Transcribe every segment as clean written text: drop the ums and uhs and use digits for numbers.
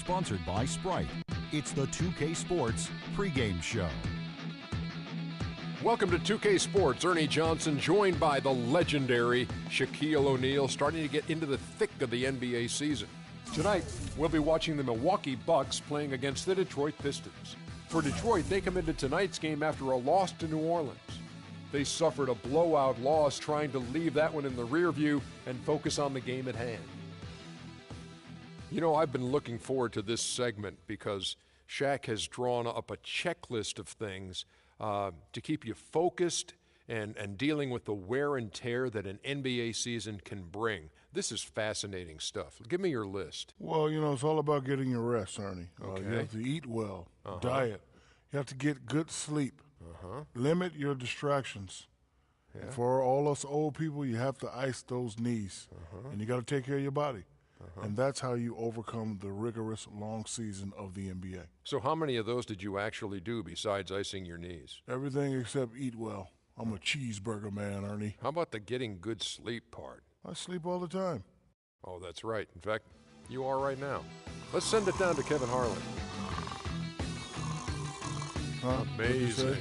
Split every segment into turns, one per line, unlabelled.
sponsored by Sprite. It's the 2K Sports pregame show.
Welcome to 2K Sports. Ernie Johnson joined by the legendary Shaquille O'Neal, starting to get into the thick of the NBA season. Tonight, we'll be watching the Milwaukee Bucks playing against the Detroit Pistons. For Detroit, they come into tonight's game after a loss to New Orleans. They suffered a blowout loss, trying to leave that one in the rear view and focus on the game at hand. You know, I've been looking forward to this segment because Shaq has drawn up a checklist of things to keep you focused and dealing with the wear and tear that an NBA season can bring. This is fascinating stuff. Give me your list.
Well, you know, it's all about getting your rest, Ernie.
Okay.
You have to eat well, diet. You have to get good sleep. Limit your distractions. Yeah. For all us old people, you have to ice those knees. And you got to take care of your body. And that's how you overcome the rigorous long season of the NBA.
So how many of those did you actually do besides icing your knees?
Everything except eat well. I'm a cheeseburger man, Ernie.
How about the getting good sleep part?
I sleep all the time.
Oh, that's right. In fact, you are right now. Let's send it down to Kevin Harlan. Amazing.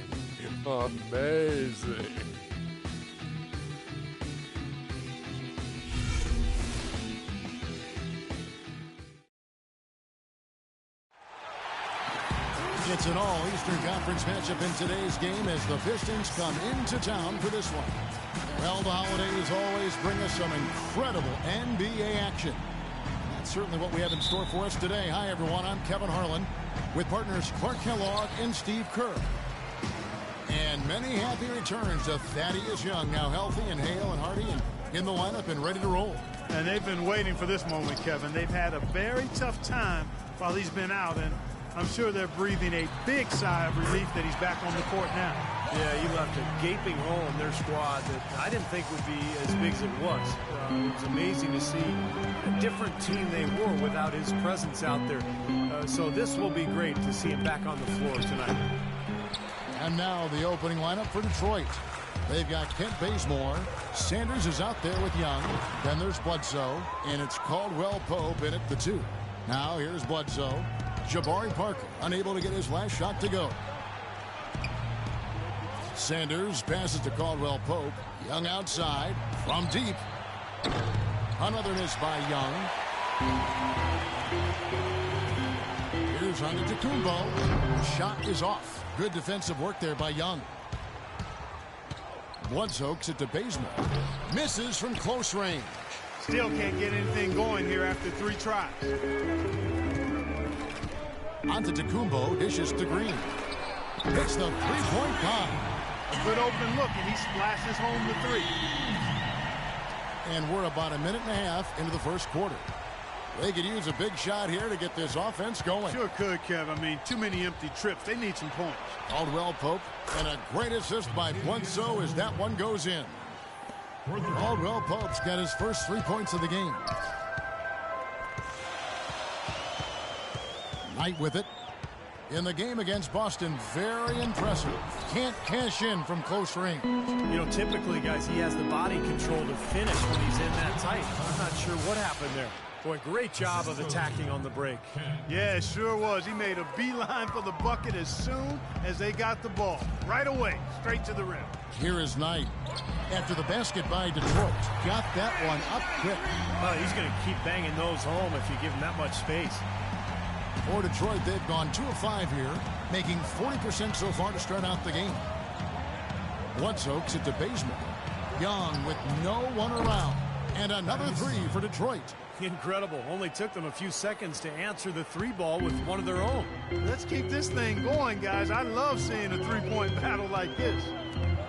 Amazing.
It's an all-Eastern Conference matchup in today's game as the Pistons come into town for this one. Well, the holidays always bring us some incredible NBA action. That's certainly what we have in store for us today. Hi, everyone. I'm Kevin Harlan with partners Clark Kellogg and Steve Kerr. And many happy returns of Thaddeus Young, now healthy and hale and hearty and in the lineup and ready to roll.
And they've been waiting for this moment, Kevin. They've had a very tough time while he's been out, and I'm sure they're breathing a big sigh of relief that he's back on the court now.
Yeah, he left a gaping hole in their squad that I didn't think would be as big as it was. It was amazing to see a different team they were without his presence out there. So this will be great to see him back on the floor tonight.
And now the opening lineup for Detroit. They've got Kent Bazemore. Sanders is out there with Young. Then there's Bledsoe. And it's Caldwell Pope in at the 2. Now here's Bledsoe. Jabari Parker unable to get his last shot to go. Sanders passes to Caldwell Pope. Young outside from deep. Another miss by Young. Here's Antetokounmpo. The shot is off. Good defensive work there by Young. Bledsoe kicks it to Bazemore. Misses from close range.
Still can't get anything going here after 3 tries.
Antetokounmpo dishes to Green. Hits the three-point pie.
A good open look, and he splashes home the 3.
And we're about a minute and a half into the first quarter. They could use a big shot here to get this offense going.
Sure could, Kev. I mean, too many empty trips. They need some points.
Caldwell Pope, and a great assist by Bledsoe as that one goes in. Caldwell Pope's got his first 3 points of the game. Knight with it. In the game against Boston, very impressive. Can't cash in from close range.
You know, typically, guys, he has the body control to finish when he's in that tight. I'm not sure what happened there. Boy, great job of attacking on the break.
Yeah, it sure was. He made a beeline for the bucket as soon as they got the ball. Right away, straight to the rim.
Here is Knight. After the basket by Detroit. Got that one up quick.
Well, he's going to keep banging those home if you give him that much space.
For Detroit, they've gone 2 of 5 here, making 40% so far to start out the game. Bledsoe kicks it to Bazemore. Young with no one around. And another 3 for Detroit.
Incredible. Only took them a few seconds to answer the 3 ball with one of their own.
Let's keep this thing going, guys. I love seeing a 3-point battle like this.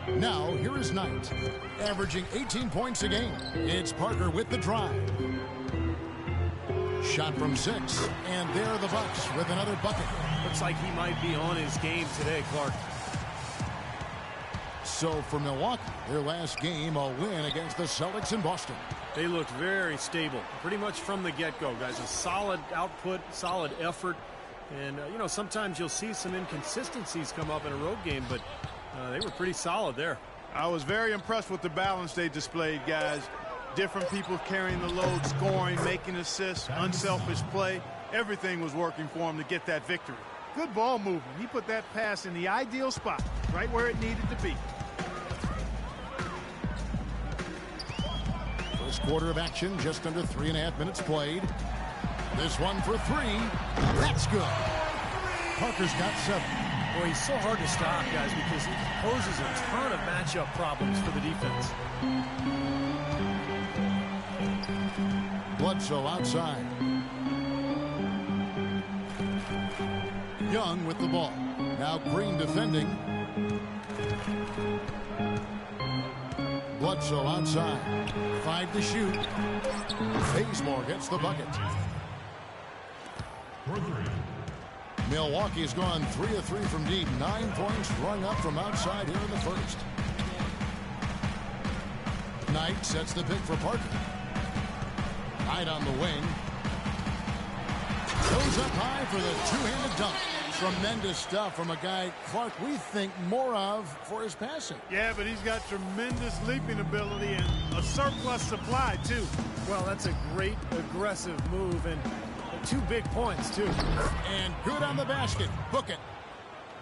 Now, here is Knight, averaging 18 points a game. It's Parker with the drive. Shot from 6, and there are the Bucks with another bucket.
Looks like he might be on his game today, Clark.
So for Milwaukee, their last game, a win against the Celtics in Boston.
They looked very stable, pretty much from the get-go, guys. A solid output, solid effort. And, you know, sometimes you'll see some inconsistencies come up in a road game, but they were pretty solid there.
I was very impressed with the balance they displayed, guys. Different people carrying the load, scoring, making assists, unselfish play. Everything was working for him to get that victory. Good ball movement. He put that pass in the ideal spot, right where it needed to be.
First quarter of action, just under 3.5 minutes played. This one for three. That's good. Parker's got 7.
Boy, he's so hard to stop, guys, because he poses a ton of matchup problems for the defense.
Bledsoe outside. Young with the ball. Now Green defending. Bledsoe outside. 5 to shoot. Bazemore gets the bucket. Milwaukee's gone 3 of 3 from deep. 9 points rung up from outside here in the first. Knight sets the pick for Parker. Knight on the wing. Goes up high for the two-handed dunk. Tremendous stuff from a guy, Clark, we think more of for his passing.
Yeah, but he's got tremendous leaping ability and a surplus supply, too.
Well, that's a great aggressive move, and 2 big points, too.
And good on the basket. Book it.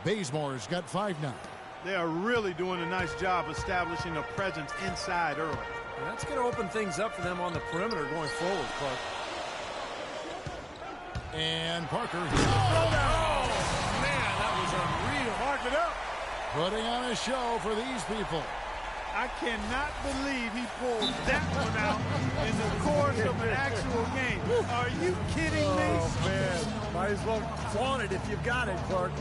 Bazemore's got 5 now.
They are really doing a nice job establishing a presence inside early.
And that's going to open things up for them on the perimeter going forward, Clark.
And Parker.
Oh, man, that was unreal.
Mark it up.
Putting on a show for these people.
I cannot believe he pulled that one out in the course of an actual game. Are you kidding me?
Oh, man. Might as well flaunt it if you've got it, Clark.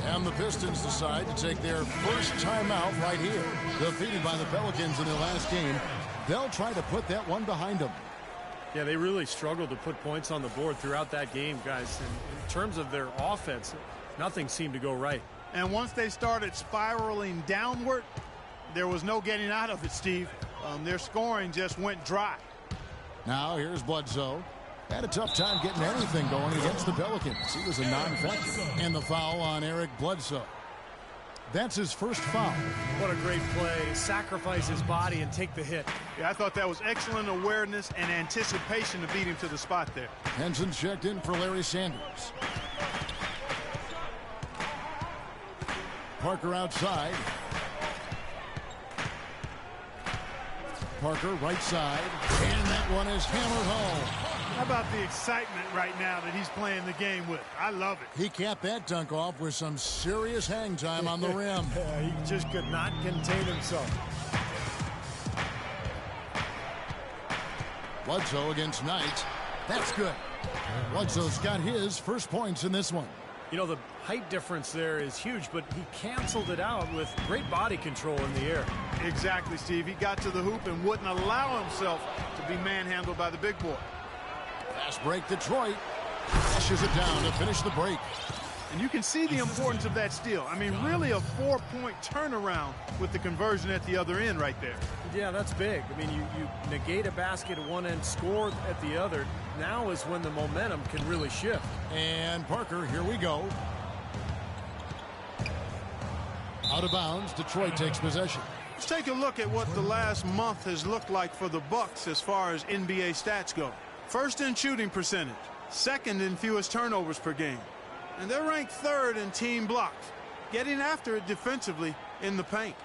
And the Pistons decide to take their first timeout right here. Defeated by the Pelicans in their last game, they'll try to put that one behind them.
Yeah, they really struggled to put points on the board throughout that game, guys. In terms of their offense, nothing seemed to go right.
And once they started spiraling downward, there was no getting out of it, Steve. Their scoring just went dry.
Now here's Bledsoe. Had a tough time getting anything going against the Pelicans. He was a non-factor. And the foul on Eric Bledsoe. That's his first foul.
What a great play. Sacrifice his body and take the hit.
Yeah, I thought that was excellent awareness and anticipation to beat him to the spot there.
Henson checked in for Larry Sanders. Parker outside. Parker right side. And that one is hammered home.
How about the excitement right now that he's playing the game with? I love it.
He capped that dunk off with some serious hang time on the rim.
He just could not contain himself.
Bledsoe against Knight. That's good. Bledsoe's got his first points in this one.
You know, the height difference there is huge, but he canceled it out with great body control in the air.
Exactly, Steve. He got to the hoop and wouldn't allow himself to be manhandled by the big boy.
Fast break, Detroit. Flashes it down to finish the break.
And you can see the importance of that steal. I mean, really a 4-point turnaround with the conversion at the other end right there.
Yeah, that's big. I mean, you negate a basket at one end, score at the other. Now is when the momentum can really shift.
And Parker, here we go. Out of bounds, Detroit takes possession.
Let's take a look at what the last month has looked like for the Bucks as far as NBA stats go. First in shooting percentage, second in fewest turnovers per game. And they're ranked third in team blocks, getting after it defensively in the paint.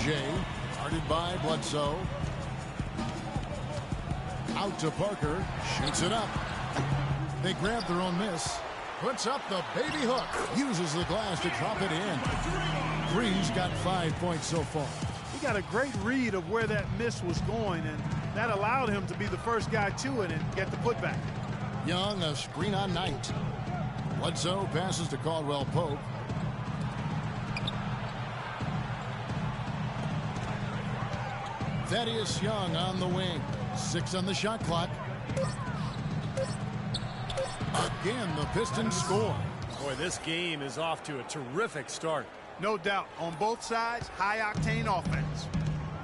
Jay, guarded by Bledsoe. Out to Parker, shoots it up. They grab their own miss. Puts up the baby hook. Uses the glass to drop it in. Green's got 5 points so far.
He got a great read of where that miss was going, and that allowed him to be the first guy to it and get the putback.
Young, a screen on Knight. Bledsoe passes to Caldwell Pope. Thaddeus Young on the wing. 6 on the shot clock. Again, the Pistons score.
Boy, this game is off to a terrific start.
No doubt. On both sides, high-octane offense.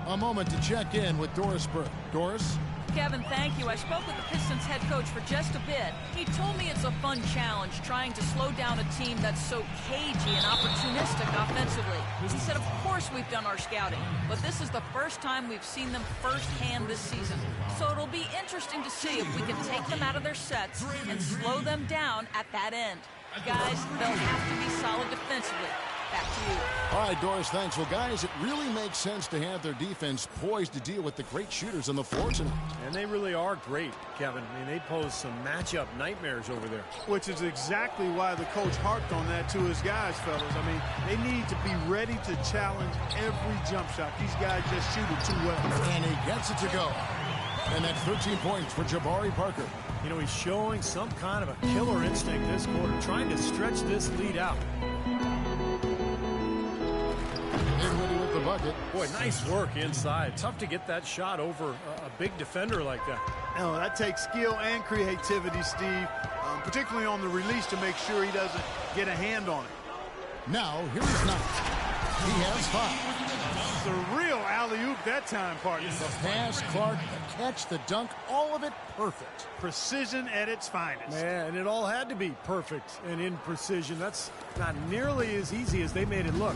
A moment to check in with Doris Burke. Doris?
Kevin, thank you. I spoke with the Pistons head coach for just a bit. He told me it's a fun challenge trying to slow down a team that's so cagey and opportunistic offensively. He said, of course we've done our scouting, but this is the first time we've seen them firsthand this season. So it'll be interesting to see if we can take them out of their sets and slow them down at that end. Guys, they'll have to be solid defensively. Back to you.
All right, Doris, thanks. Well, guys, it really makes sense to have their defense poised to deal with the great shooters on the floor tonight.
And they really are great, Kevin. I mean, they pose some matchup nightmares over there.
Which is exactly why the coach harped on that to his guys, fellas. I mean, they need to be ready to challenge every jump shot. These guys just shoot it too well.
And he gets it to go. And that's 13 points for Jabari Parker.
You know, he's showing some kind of a killer instinct this quarter, trying to stretch this lead out.
Dinwiddie with the bucket.
Boy, nice work inside. Tough to get that shot over a big defender like that.
Oh, that takes skill and creativity, Steve, particularly on the release to make sure he doesn't get a hand on it.
Now, here is Knight. He has 5.
It's a real alley-oop that time, partner.
The pass, Clark, the catch, the dunk, all of it perfect.
Precision at its finest.
Man, and it all had to be perfect and in precision. That's not nearly as easy as they made it look.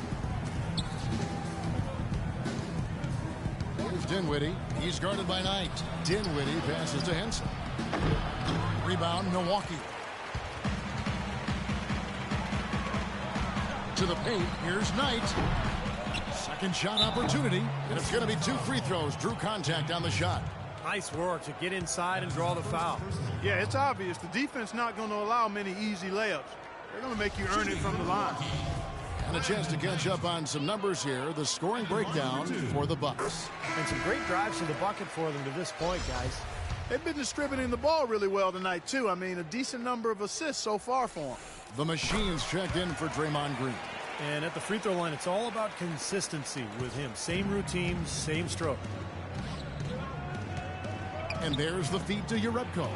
Here's Dinwiddie. He's guarded by Knight. Dinwiddie passes to Henson. Rebound, Milwaukee. To the paint. Here's Knight. Second shot opportunity. And it's going to be 2 free throws. Drew contact on the shot.
Nice work to get inside and draw the foul.
Yeah, it's obvious. The defense not going to allow many easy layups. They're going to make you earn it from the line.
And a chance to catch up on some numbers here. The scoring breakdown for the Bucks.
And some great drives to the bucket for them to this point, guys.
They've been distributing the ball really well tonight, too. I mean, a decent number of assists so far for them.
The machines checked in for Draymond Green.
And at the free throw line, it's all about consistency with him. Same routine, same stroke.
And there's the feed to Urebko.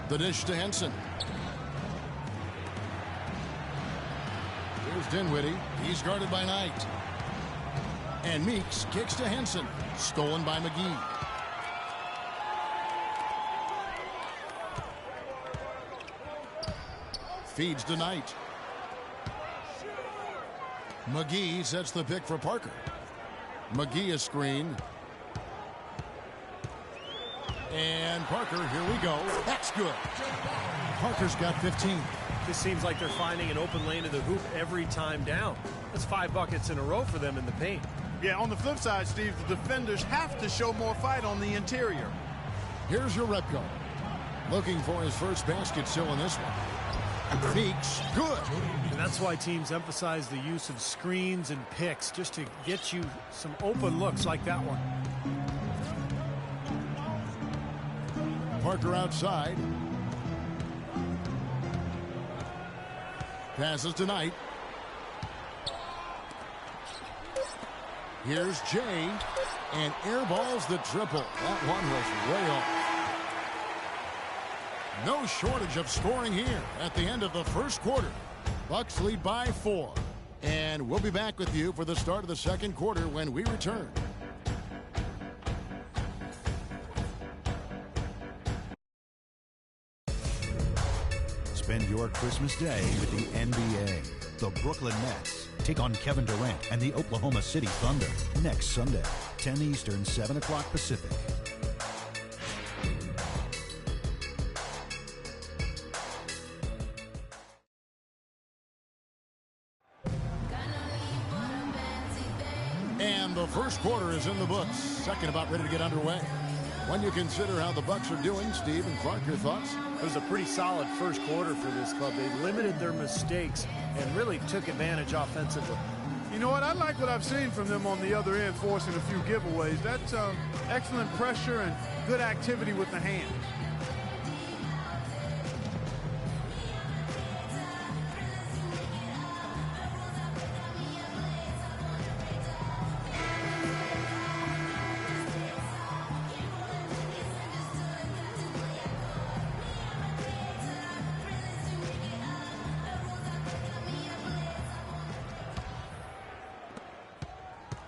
The dish to Henson. Here's Dinwiddie. He's guarded by Knight. And Meeks kicks to Henson. Stolen by McGee. Feeds to Knight. McGee sets the pick for Parker. McGee is screened. And Parker, here we go. That's good. Parker's got 15.
This seems like they're finding an open lane to the hoop every time down. That's 5 buckets in a row for them in the paint.
Yeah, on the flip side, Steve, the defenders have to show more fight on the interior.
Here's Urebko. Looking for his first basket still in this one. Meeks, good.
And that's why teams emphasize the use of screens and picks, just to get you some open looks like that one.
Parker outside. Passes to Knight. Here's Jay. And airballs the triple. That one was way off. No shortage of scoring here at the end of the first quarter. Bucks lead by 4. And we'll be back with you for the start of the second quarter when we return.
Spend your Christmas day with the NBA. The Brooklyn Nets take on Kevin Durant and the Oklahoma City Thunder next Sunday, 10 Eastern, 7 o'clock Pacific.
And the first quarter is in the books. Second about ready to get underway. When you consider how the Bucks are doing, Steve and Clark, your thoughts?
It was a pretty solid first quarter for this club. They limited their mistakes and really took advantage offensively.
You know what? I like what I've seen from them on the other end, forcing a few giveaways. That's excellent pressure and good activity with the hands.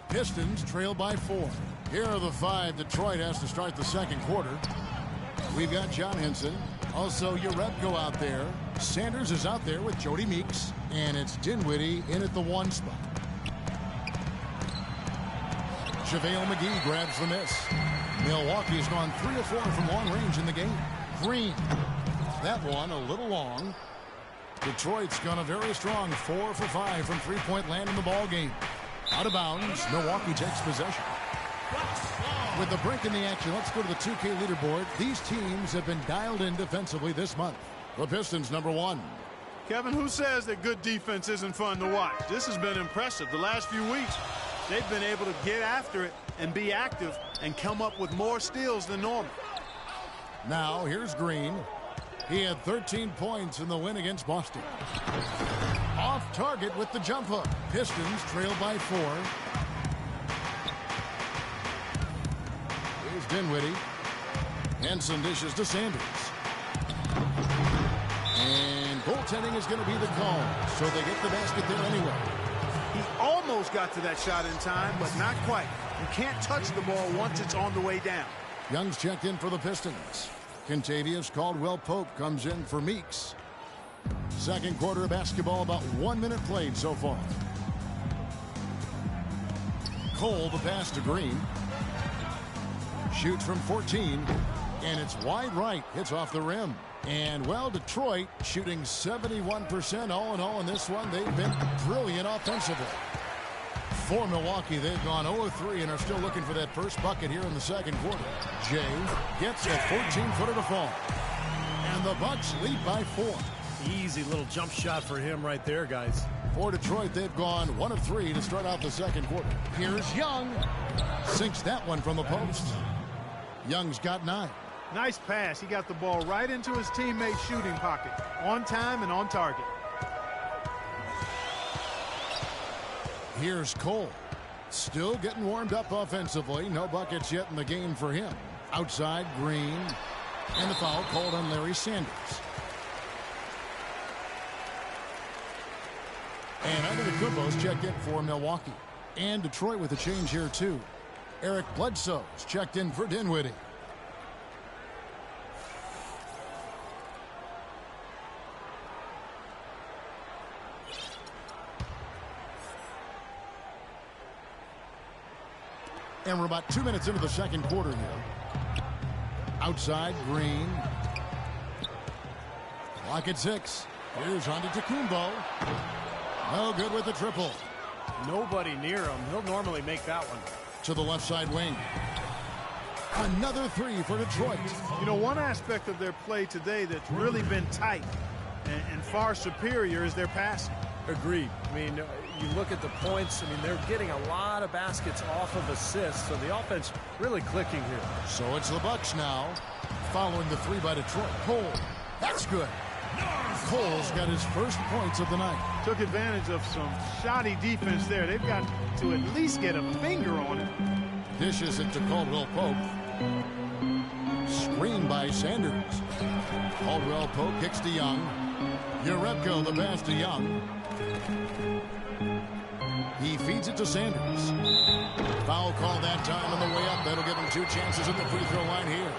Pistons trail by 4. Here are the 5 Detroit has to start the second quarter. We've got John Henson. Also, Yarebko out there. Sanders is out there with Jody Meeks. And it's Dinwiddie in at the 1 spot. JaVale McGee grabs the miss. Milwaukee's gone 3 of 4 from long range in the game. Green. That one a little long. Detroit's gone a very strong 4 for 5 from three-point land in the ball game. Out of bounds. Milwaukee takes possession. With the break in the action, let's go to the 2K leaderboard. These teams have been dialed in defensively this month. The Pistons #1.
Kevin, who says that good defense isn't fun to watch? This has been impressive. The last few weeks, they've been able to get after it and be active and come up with more steals than normal.
Now, here's Green. He had 13 points in the win against Boston. Off target with the jump hook. Pistons trail by 4. Here's Dinwiddie. Henson dishes to Sanders. And goaltending is going to be the call, so they get the basket there anyway.
He almost got to that shot in time, but not quite. You can't touch the ball once it's on the way down.
Young's checked in for the Pistons. Contavious Caldwell-Pope comes in for Meeks. Second quarter of basketball, about 1 minute played so far. Cole, the pass to Green. Shoots from 14, and it's wide right. Hits off the rim. And, well, Detroit shooting 71% all in all in this one. They've been brilliant offensively. For Milwaukee, they've gone 0-3 and are still looking for that first bucket here in the second quarter. Jay gets a 14-footer to fall. And the Bucks lead by 4.
Easy little jump shot for him right there, guys.
For Detroit, they've gone 1 of 3 to start out the second quarter. Here's Young. Sinks that one from the post. Young's got 9.
Nice pass. He got the ball right into his teammate's shooting pocket. On time and on target.
Here's Cole. Still getting warmed up offensively. No buckets yet in the game for him. Outside, Green. And the foul called on Larry Sanders. And Antetokounmpo's checked in for Milwaukee. And Detroit with a change here, too. Eric Bledsoe's checked in for Dinwiddie. And we're about 2 minutes into the second quarter here. Outside, Green. Clock at 6. Here's Antetokounmpo. No good with the triple.
Nobody near him. He'll normally make that one.
To the left side wing. Another 3 for Detroit.
You know, one aspect of their play today that's really been tight and far superior is their passing.
Agreed. I mean, you look at the points. I mean, they're getting a lot of baskets off of assists, so the offense really clicking here.
So it's the Bucks now, following the 3 by Detroit. Cole, that's good. Cole's got his first points of the night.
Took advantage of some shoddy defense there. They've got to at least get a finger on it.
Dishes it to Caldwell-Pope. Screen by Sanders. Caldwell-Pope kicks to Young. Yarebko the pass to Young. He feeds it to Sanders. Foul call that time on the way up. That'll give him 2 chances at the free throw line here.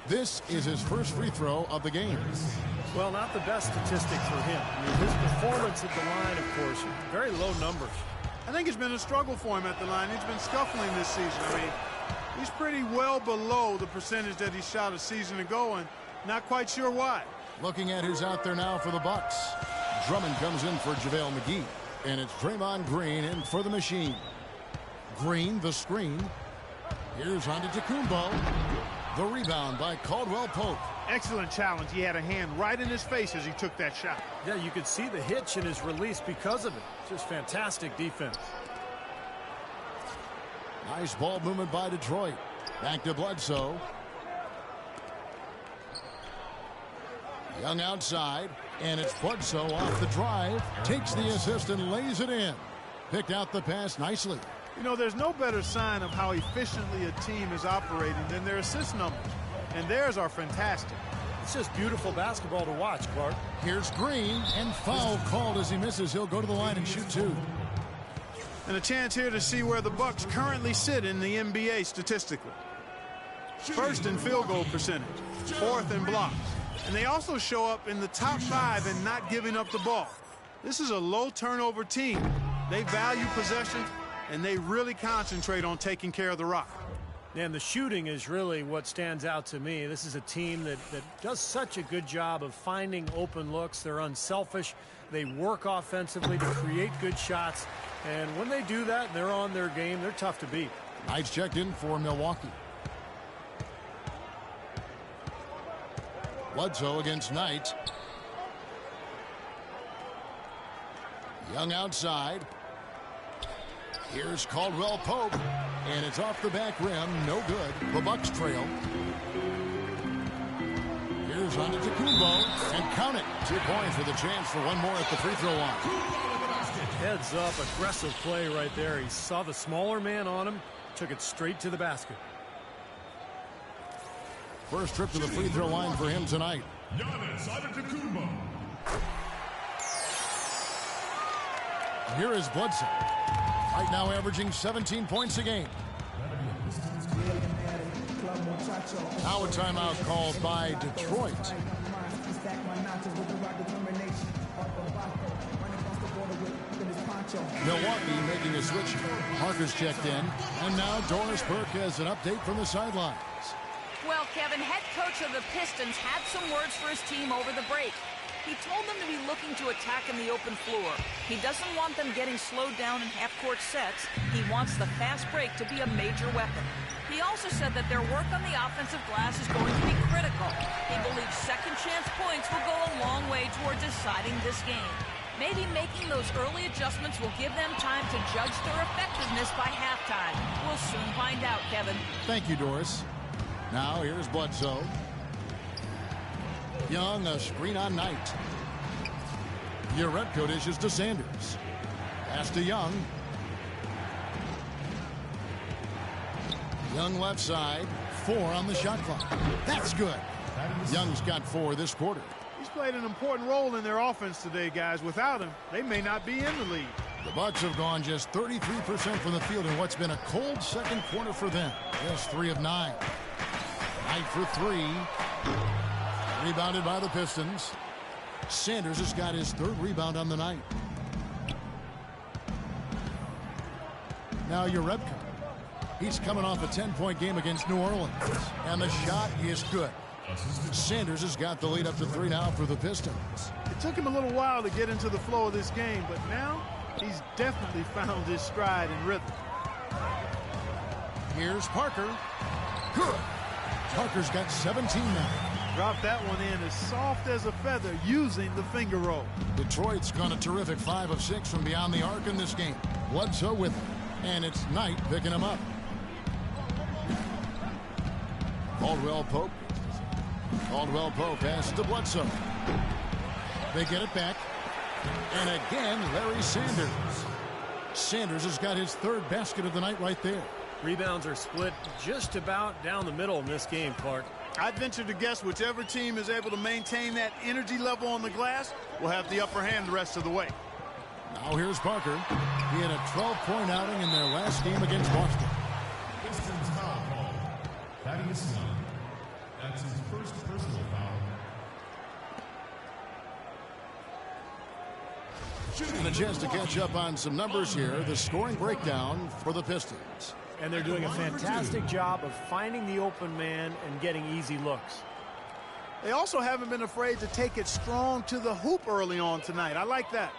This is his first free throw of the game.
Well, not the best statistic for him. I mean, his performance at the line, of course, very low numbers.
I think it's been a struggle for him at the line. He's been scuffling this season. I mean, he's pretty well below the percentage that he shot a season ago, and not quite sure why.
Looking at who's out there now for the Bucks. Drummond comes in for JaVale McGee. And it's Draymond Green in for the machine. Green, the screen. Here's Antetokounmpo. The rebound by Caldwell-Pope.
Excellent challenge. He had a hand right in his face as he took that shot.
Yeah, you could see the hitch in his release because of it. Just fantastic defense.
Nice ball movement by Detroit. Back to Bledsoe. Young outside, and it's Bledsoe off the drive. Takes the assist and lays it in. Picked out the pass nicely.
You know, there's no better sign of how efficiently a team is operating than their assist numbers. And theirs are fantastic.
It's just beautiful basketball to watch, Clark.
Here's Green, and foul called as he misses. He'll go to the line and shoot 2.
And a chance here to see where the Bucks currently sit in the NBA statistically. First in field goal percentage, 4th in blocks. And they also show up in the top 5 in not giving up the ball. This is a low turnover team. They value possession, and they really concentrate on taking care of the rock.
And the shooting is really what stands out to me. This is a team that does such a good job of finding open looks. They're unselfish. They work offensively to create good shots. And when they do that, they're on their game. They're tough to beat.
Knight's checked in for Milwaukee. Bledsoe against Knight. Young outside. Here's Caldwell Pope, and it's off the back rim. No good. The Bucks trail. Here's Antetokounmpo, and count it. 2 points with a chance for one more at the free throw line.
Heads up, aggressive play right there. He saw the smaller man on him, took it straight to the basket.
First trip to the free throw line for him tonight. Here is Bledsoe. Right now averaging 17 points a game. Now a timeout called by Detroit. Milwaukee making a switch. Parker's checked in. And now Doris Burke has an update from the sidelines.
Well, Kevin, head coach of the Pistons had some words for his team over the break. He told them to be looking to attack in the open floor. He doesn't want them getting slowed down in half-court sets. He wants the fast break to be a major weapon. He also said that their work on the offensive glass is going to be critical. He believes second-chance points will go a long way toward deciding this game. Maybe making those early adjustments will give them time to judge their effectiveness by halftime. We'll soon find out, Kevin.
Thank you, Doris. Now here's Bledsoe. Young, a screen on Knight. Uretko dishes to Sanders. Pass to Young. Young left side. 4 on the shot clock. That's good. Young's got 4 this quarter.
He's played an important role in their offense today, guys. Without him, they may not be in the lead.
The Bucks have gone just 33% from the field in what's been a cold second quarter for them. Just 3 of 9. Knight for 3. Rebounded by the Pistons. Sanders has got his 3rd rebound on the night. Now Uretko. He's coming off a 10-point game against New Orleans. And the shot is good. Sanders has got the lead up to 3 now for the Pistons.
It took him a little while to get into the flow of this game, but now he's definitely found his stride and rhythm.
Here's Parker. Good. Parker's got 17 now.
Dropped that one in as soft as a feather using the finger roll.
Detroit's gone a terrific 5 of 6 from beyond the arc in this game. Bledsoe with him. And it's Knight picking him up. Caldwell Pope. Caldwell Pope passes to Bledsoe. They get it back. And again, Larry Sanders. Sanders has got his 3rd basket of the night right there.
Rebounds are split just about down the middle in this game, Clark.
I'd venture to guess whichever team is able to maintain that energy level on the glass will have the upper hand the rest of the way.
Now here's Parker. He had a 12-point outing in their last game against Boston.
Pistons foul call. Thaddeus Young. That's his first personal foul.
And a chance to catch up on some numbers here. The scoring breakdown for the Pistons.
And they're doing a fantastic job of finding the open man and getting easy looks.
They also haven't been afraid to take it strong to the hoop early on tonight. I like that.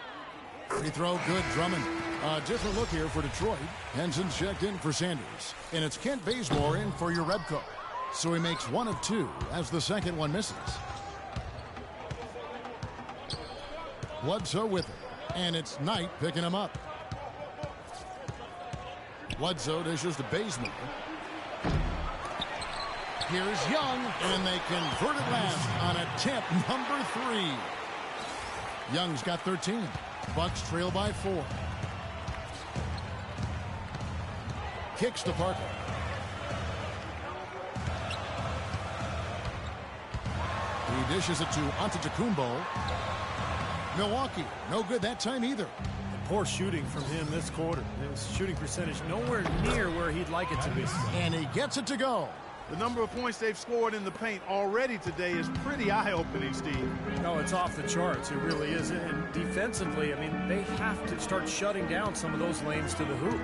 Free throw, good. Drummond. A different look here for Detroit. Henson's checked in for Sanders. And it's Kent Bazemore in for Uretko. So he makes 1 of 2 as the second one misses. Bledsoe with it. And it's Knight picking him up. Bledsoe dishes to Bazemore. Here's Young, and they convert it last on attempt number 3. Young's got 13. Bucks trail by 4. Kicks to Parker. He dishes it to Antetokounmpo. Milwaukee, no good that time either.
Poor shooting from him this quarter. His shooting percentage nowhere near where he'd like it to be.
And he gets it to go.
The number of points they've scored in the paint already today is pretty eye-opening, Steve.
No, it's off the charts. It really is. And defensively, I mean, they have to start shutting down some of those lanes to the hoop.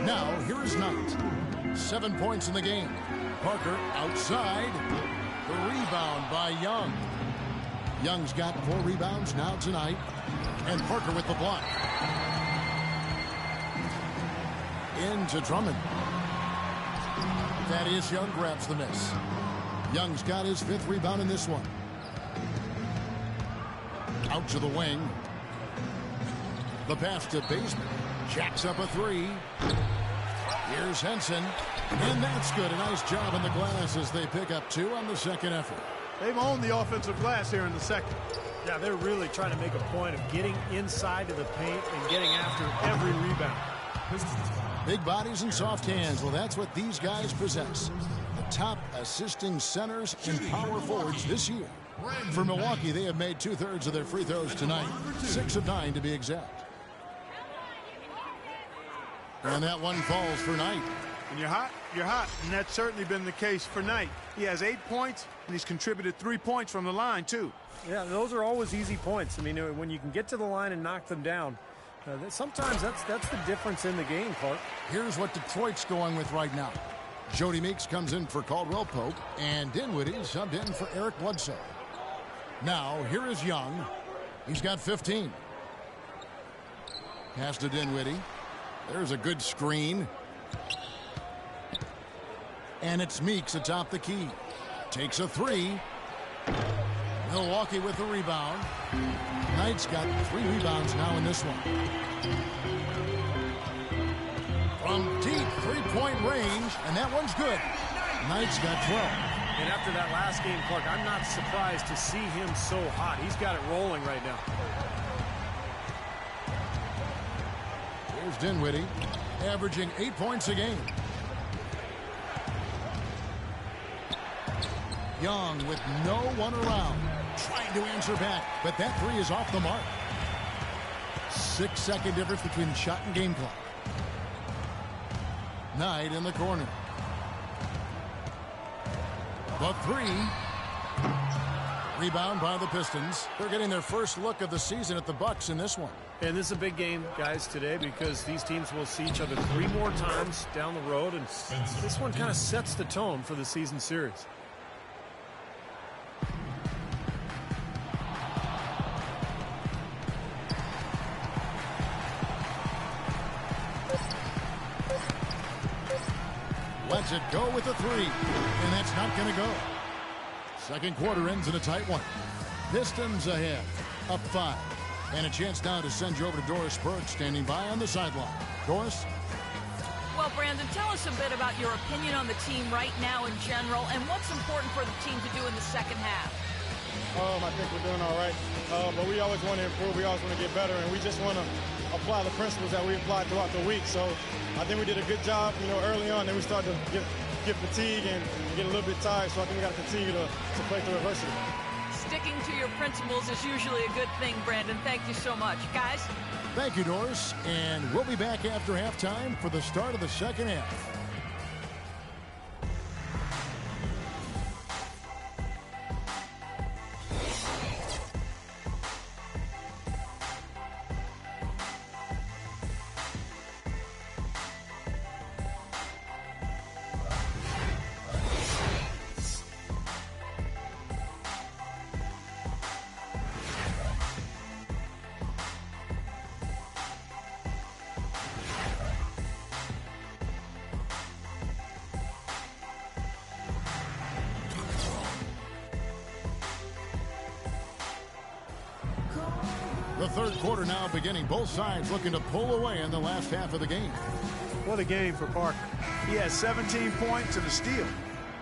Now, here is Knight. 7 points in the game. Parker outside. The rebound by Young. Young's got 4 rebounds now tonight. And Parker with the block. Into Drummond. Thaddeus Young grabs the miss. Young's got his 5th rebound in this one. Out to the wing. The pass to Baseman. Jacks up a 3. Here's Henson. And that's good. A nice job in the glass as they pick up 2 on the second effort.
They've owned the offensive glass here in the second.
Yeah, they're really trying to make a point of getting inside of the paint and getting after every rebound.
Big bodies and soft hands. Well, that's what these guys possess. The top assisting centers and power forwards this year. For Milwaukee, they have made 2/3 of their free throws tonight. 6 of 9 to be exact. And that one falls for Knight.
When you're hot, you're hot. And that's certainly been the case for Knight. He has 8 points, and he's contributed 3 points from the line, too.
Yeah, those are always easy points. I mean, when you can get to the line and knock them down, sometimes that's the difference in the game, Clark.
Here's what Detroit's going with right now. Jody Meeks comes in for Caldwell Pope, and Dinwiddie subbed in for Eric Bledsoe. Now, here is Young. He's got 15. Pass to Dinwiddie. There's a good screen. And it's Meeks atop the key. Takes a 3. Milwaukee with the rebound. Knight's got 3 rebounds now in this one. From deep 3-point range, and that one's good. Knight's got 12.
And after that last game, Clark, I'm not surprised to see him so hot. He's got it rolling right now.
Here's Dinwiddie, averaging 8 points a game. Young with no one around, trying to answer back, but that 3 is off the mark. 6-second difference between the shot and game clock. Knight in the corner. The 3. Rebound by the Pistons. They're getting their first look of the season at the Bucks in this one.
And this is a big game, guys, today, because these teams will see each other 3 more times down the road, and this one kind of sets the tone for the season series.
Lets it go with a 3, and that's not going to go. Second quarter ends in a tight one. Pistons ahead, up 5. And a chance now to send you over to Doris Burke, standing by on the sideline. Doris?
Well, Brandon, tell us a bit about your opinion on the team right now in general and what's important for the team to do in the second half.
I think we're doing all right, but we always want to improve. We always want to get better, and we just want to apply the principles that we applied throughout the week. So I think we did a good job, early on. Then we started to get fatigued and get a little bit tired. So I think we got to continue to play through adversity.
Sticking to your principles is usually a good thing, Brandon. Thank you so much. Guys?
Thank you, Doris. And we'll be back after halftime for the start of the second half. The third quarter now beginning. Both sides looking to pull away in the last half of the game.
What a game for Parker. He has 17 points and a steal.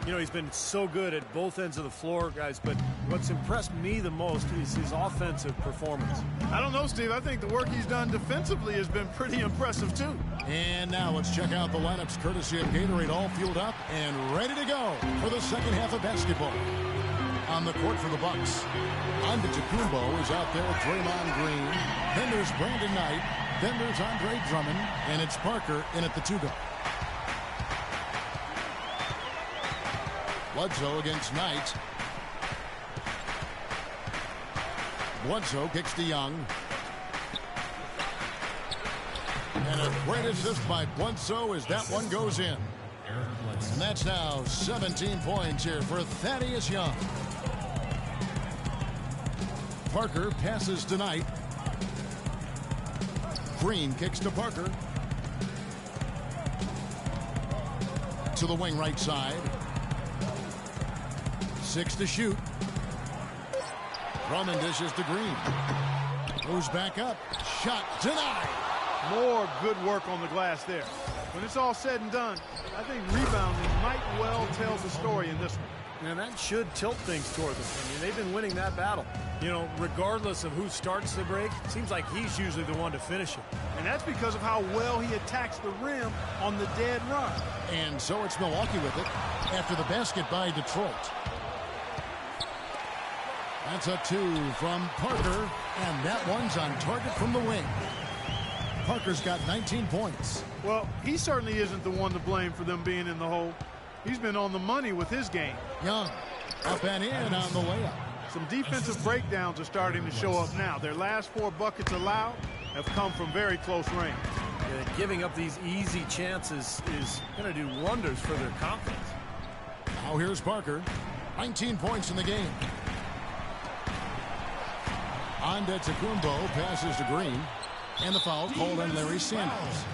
You know, he's been so good at both ends of the floor, guys, but what's impressed me the most is his offensive performance.
I don't know, Steve. I think the work he's done defensively has been pretty impressive, too.
And now let's check out the lineups courtesy of Gatorade, all fueled up and ready to go for the second half of basketball. On the court for the Bucks, Antetokounmpo is out there with Draymond Green. Then there's Brandon Knight. Then there's Andre Drummond. And it's Parker in at the 2-guard. Bledsoe against Knight. Bledsoe kicks to Young. And a great assist by Bledsoe as that one goes in. And that's now 17 points here for Thaddeus Young. Parker passes to Knight. Green kicks to Parker. To the wing right side. 6 to shoot. Drummond dishes to Green. Moves back up. Shot denied.
More good work on the glass there. When it's all said and done, I think rebounding might well tell the story in this one.
And that should tilt things toward them. I mean, they've been winning that battle. You know, regardless of who starts the break, it seems like he's usually the one to finish it.
And that's because of how well he attacks the rim on the dead run.
And so it's Milwaukee with it after the basket by Detroit. That's a 2 from Parker, and that one's on target from the wing. Parker's got 19 points.
Well, he certainly isn't the one to blame for them being in the hole. He's been on the money with his game.
Young up and in on the layup.
Some defensive breakdowns are starting to show up now. Their last 4 buckets allowed have come from very close range.
Yeah, giving up these easy chances is going to do wonders for their confidence.
Now here's Parker. 19 points in the game. Antetokounmpo passes to Green. And the foul called on Larry Sanders.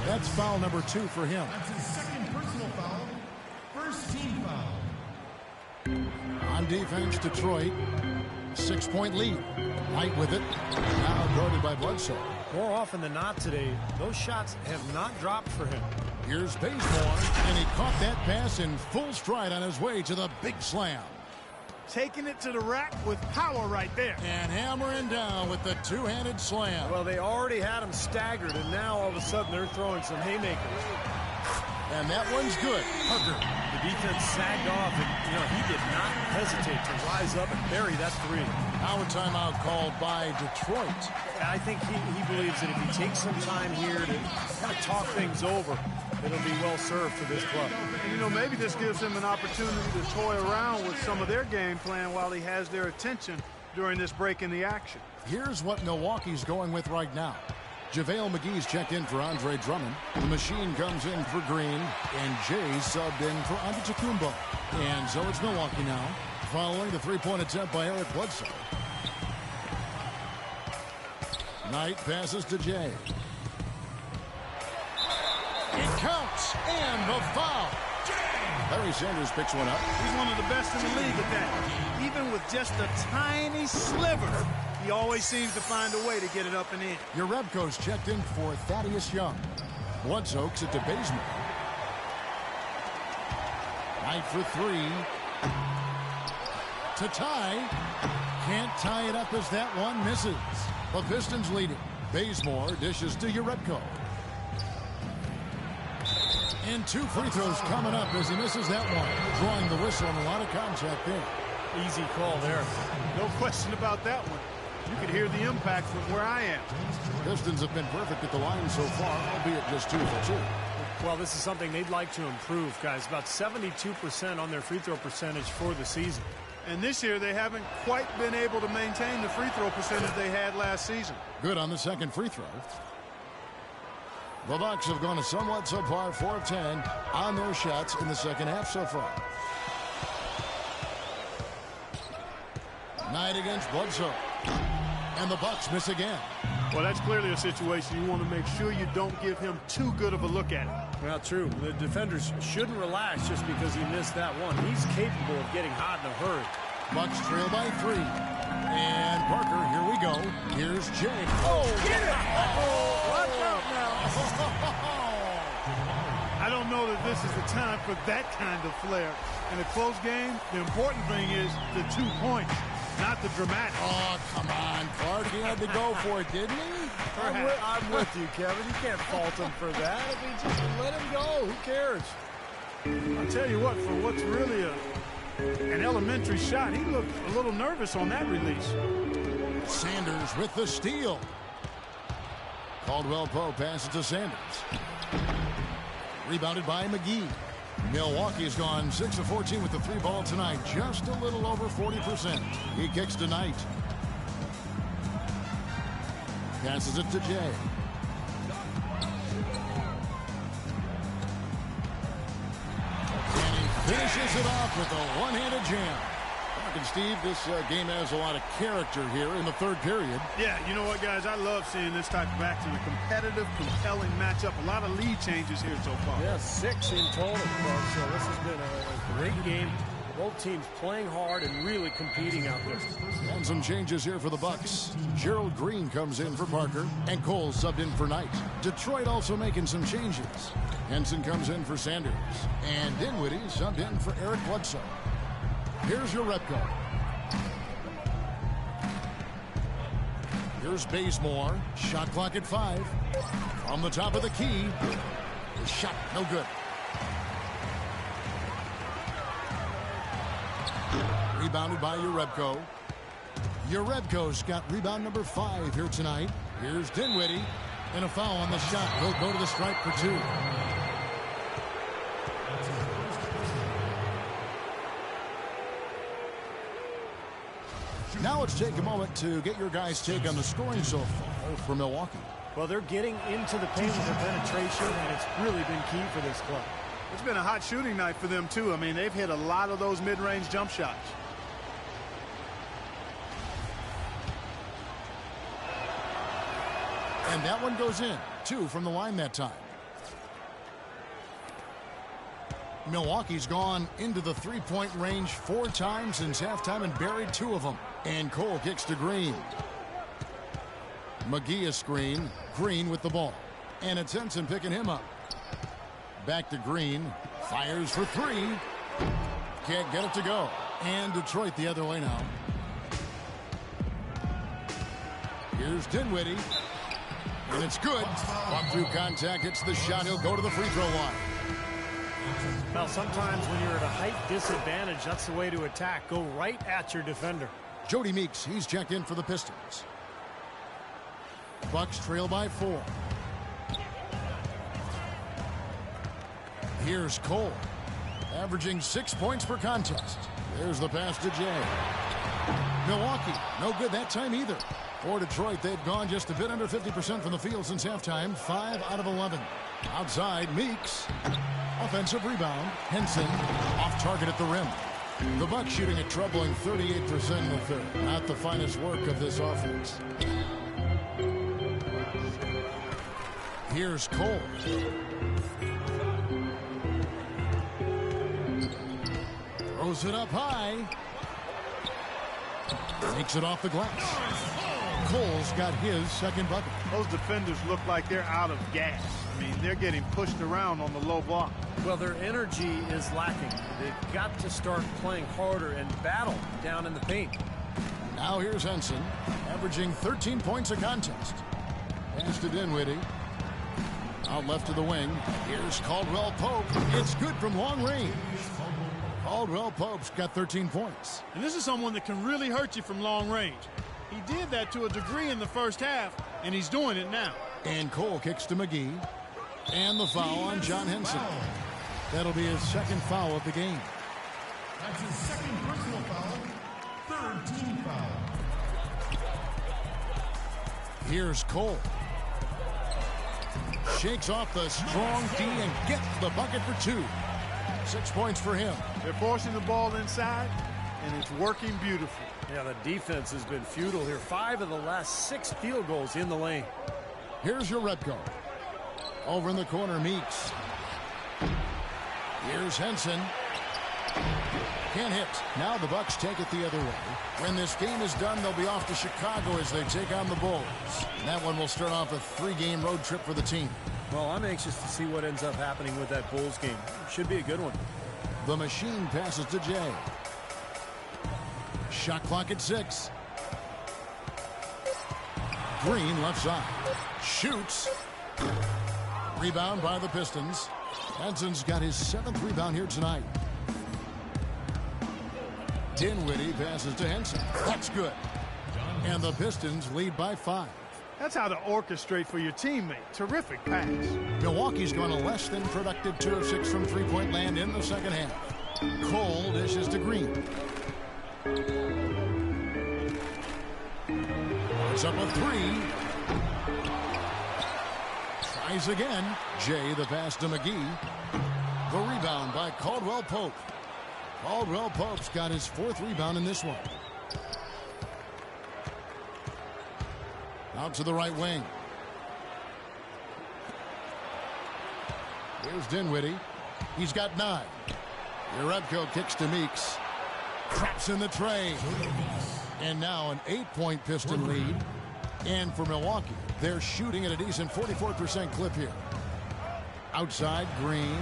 That's foul number 2 for him.
That's his second personal foul. First team foul.
On defense, Detroit. 6-point lead. Knight with it. Now guarded by Bledsoe.
More often than not today, those shots have not dropped for him.
Here's Bazemore, and he caught that pass in full stride on his way to the big slam.
Taking it to the rack with power right there.
And hammering down with the two-handed slam.
Well, they already had him staggered, and now all of a sudden they're throwing some haymakers.
And that one's good. Parker.
The defense sagged off, and he did not hesitate to rise up and bury that 3.
Now a timeout called by Detroit.
I think he believes that if he takes some time here to kind of talk things over, it'll be well served for this club.
And, maybe this gives him an opportunity to toy around with some of their game plan while he has their attention during this break in the action.
Here's what Milwaukee's going with right now. JaVale McGee's checked in for Andre Drummond. The machine comes in for Green, and Jay subbed in for Antetokounmpo. And so it's Milwaukee now, following the three-point attempt by Eric Bledsoe. Knight passes to Jay. It counts, and the foul. Larry Sanders picks one up.
He's one of the best in the league at that. Even with just a tiny sliver, he always seems to find a way to get it up and in.
Urebko's checked in for Thaddeus Young. Bledsoe kicks it to Bazemore. Knight for 3. To tie. Can't tie it up as that one misses. The Pistons lead it. Bazemore dishes to Urebko. And 2 free throws coming up as he misses that one. Drawing the whistle and a lot of contact there.
Easy call there.
No question about that one. You could hear the impact from where I am.
Pistons have been perfect at the line so far, albeit just 2 for 2.
Well, this is something they'd like to improve, guys. About 72% on their free throw percentage for the season.
And this year, they haven't quite been able to maintain the free throw percentage they had last season.
Good on the second free throw. The Bucks have gone a somewhat subpar 4 of 10 on their shots in the second half so far. Knight against Bledsoe. And the Bucks miss again.
Well, that's clearly a situation you want to make sure you don't give him too good of a look at it.
Well, true. The defenders shouldn't relax just because he missed that one. He's capable of getting hot in a hurry.
Bucks trail by 3. And Parker, here we go. Here's Jay. Oh,
get it!
Oh,
watch out now. I don't know that this is the time for that kind of flair. In a close game, the important thing is the 2 points, not the dramatic.
Oh, come on, Clark. He had to go for it, didn't he?
I'm with you, Kevin. You can't fault him for that. I mean, just let him go. Who cares?
I'll tell you what, for what's really an elementary shot, he looked a little nervous on that release.
Sanders with the steal. Caldwell Pope passes to Sanders. Rebounded by McGee. Milwaukee has gone 6 of 14 with the 3-ball tonight. Just a little over 40%. He kicks tonight. Passes it to Jay. And he finishes it off with a one-handed jam. And Steve, this game has a lot of character here in the third period.
Yeah, you know what, guys? I love seeing this type of action. A competitive, compelling matchup. A lot of lead changes here so far.
Yeah, 6 in total, folks. So this has been a great game. Both teams playing hard and really competing out there.
And some changes here for the Bucks. Gerald Green comes in for Parker, and Cole subbed in for Knight. Detroit also making some changes. Henson comes in for Sanders, and Dinwiddie subbed in for Eric Bledsoe. Here's your Repko. Here's Bazemore. Shot clock at 5. From the top of the key. His shot, no good. Rebounded by Urebko. Urebko's got rebound number 5 here tonight. Here's Dinwiddie. And a foul on the shot. He'll go to the stripe for 2. Now let's take a moment to get your guys' take on the scoring so far for Milwaukee.
Well, they're getting into the paint with their penetration, and it's really been key for this club.
It's been a hot shooting night for them, too. I mean, they've hit a lot of those mid-range jump shots.
And that one goes in. 2 from the line that time. Milwaukee's gone into the three-point range 4 times since halftime and buried 2 of them. And Cole kicks to Green. McGee a screen. Green with the ball. And it's Henson picking him up. Back to Green. Fires for 3. Can't get it to go. And Detroit the other way now. Here's Dinwiddie. And it's good. Walk through contact. Hits the shot. He'll go to the free throw line.
Well, sometimes when you're at a height disadvantage, that's the way to attack. Go right at your defender.
Jody Meeks, he's checked in for the Pistons. Bucks trail by 4. Here's Cole, averaging 6 points per contest. There's the pass to Jay. Milwaukee, no good that time either. For Detroit, they've gone just a bit under 50% from the field since halftime. 5 out of 11. Outside, Meeks. Offensive rebound. Henson off target at the rim. The Bucks shooting a troubling 38% in the third. Not the finest work of this offense. Here's Cole. Throws it up high. Takes it off the glass. Cole's got his second bucket.
Those defenders look like they're out of gas. I mean, they're getting pushed around on the low block.
Well, their energy is lacking. They've got to start playing harder and battle down in the paint.
Now here's Henson, averaging 13 points a contest. Pass to Dinwiddie. Out left to the wing. Here's Caldwell Pope. It's good from long range. Caldwell Pope's got 13 points.
And this is someone that can really hurt you from long range. He did that to a degree in the first half, and he's doing it now.
And Cole kicks to McGee. And the foul on John Henson. That'll be his second foul of the game.
That's his second personal foul. Third team foul.
Here's Cole. Shakes off the strong D and gets the bucket for 2. 6 points for him.
They're forcing the ball inside, and it's working beautifully.
Yeah, the defense has been futile here. 5 of the last 6 field goals in the lane.
Here's your Repko. Over in the corner, Meeks. Here's Henson. Can't hit. Now the Bucks take it the other way. When this game is done, they'll be off to Chicago as they take on the Bulls. And that one will start off a 3-game road trip for the team.
Well, I'm anxious to see what ends up happening with that Bulls game. Should be a good one.
The machine passes to Jay. Shot clock at 6. Green left side. Shoots. Rebound by the Pistons. Henson's got his 7th rebound here tonight. Dinwiddie passes to Henson. That's good. And the Pistons lead by 5.
That's how to orchestrate for your teammate. Terrific pass.
Milwaukee's gone a less than productive 2 of 6 from three-point land in the second half. Cole dishes to Green. It's up a 3. Tries again. Jay the pass to McGee. The rebound by Caldwell Pope. Caldwell Pope's got his 4th rebound in this one. Out to the right wing. Here's Dinwiddie. He's got 9. Jerebko kicks to Meeks. Traps in the tray. And now an 8-point Piston lead. And for Milwaukee, they're shooting at a decent 44% clip here. Outside, Green.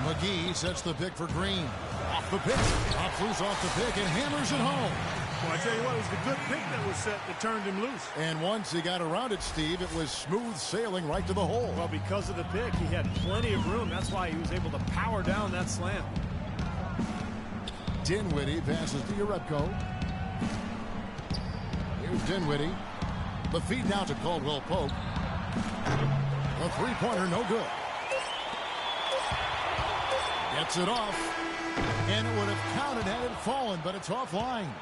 McGee sets the pick for Green. Off the pick. Top loose off the pick and hammers it home.
Well, I tell you what, it was the good pick that was set that turned him loose.
And once he got around it, Steve, it was smooth sailing right to the hole.
Well, because of the pick, he had plenty of room. That's why he was able to power down that slam.
Dinwiddie passes to Jerebko. Here's Dinwiddie. The feed now to Caldwell Pope. The three-pointer, no good. Gets it off. And it would have counted had it fallen, but it's offline.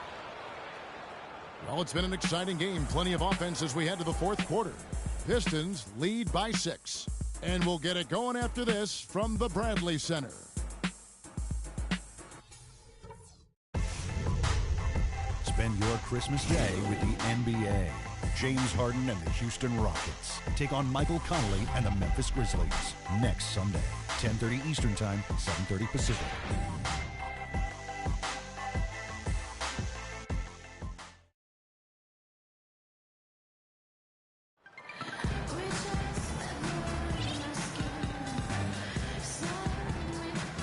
Well, it's been an exciting game. Plenty of offense as we head to the 4th quarter. Pistons lead by 6. And we'll get it going after this from the Bradley Center.
Spend your Christmas day with the NBA. James Harden and the Houston Rockets take on Michael Connolly and the Memphis Grizzlies next Sunday, 10:30 Eastern Time, 7:30 Pacific.